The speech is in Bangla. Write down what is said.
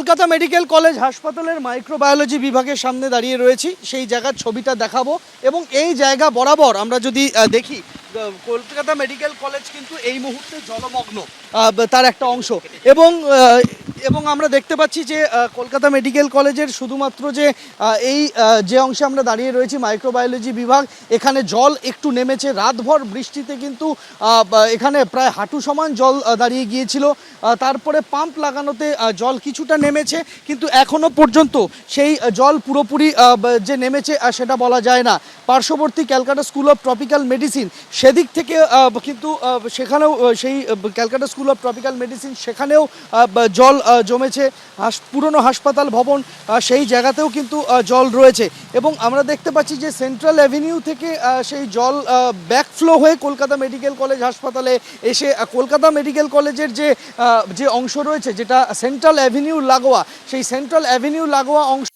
কলকাতা মেডিকেল কলেজ হাসপাতালের মাইক্রোবায়োলজি বিভাগের সামনে দাঁড়িয়ে রয়েছি। সেই জায়গার ছবিটা দেখাবো এবং এই জায়গা বরাবর আমরা যদি দেখি কলকাতা মেডিকেল কলেজ কিন্তু এই মুহূর্তে জলমগ্ন, তার একটা অংশ। এবং এবং আমরা দেখতে পাচ্ছি যে কলকাতা মেডিকেল কলেজের শুধুমাত্র যে যে অংশে আমরা দাঁড়িয়ে রয়েছি মাইক্রোবায়োলজি বিভাগ, এখানে জল একটু নেমেছে। রাতভর বৃষ্টিতে কিন্তু এখানে প্রায় হাঁটু সমান জল দাঁড়িয়ে গিয়েছিল। তারপরে পাম্প লাগানোতে জল কিছুটা নেমেছে, কিন্তু এখনও পর্যন্ত সেই জল পুরোপুরি যে নেমেছে সেটা বলা যায় না। পার্শ্ববর্তী Calcutta school of tropical medicine, সেদিক থেকে কিন্তু সেখানেও সেই Calcutta school of tropical medicine সেখানেও জল জমেছে। পুরনো হাসপাতাল ভবন সেই জায়গাতেও কিন্তু জল রয়েছে। এবং আমরা দেখতে পাচ্ছি যে সেন্ট্রাল অ্যাভিনিউ থেকে সেই জল ব্যাকফ্লো হয়ে কলকাতা মেডিকেল কলেজ হাসপাতালে এসে কলকাতা মেডিকেল কলেজের যে অংশ রয়েছে, যেটা সেন্ট্রাল অ্যাভিনিউ লাগোয়া, সেই সেন্ট্রাল অ্যাভিনিউ লাগোয়া অংশ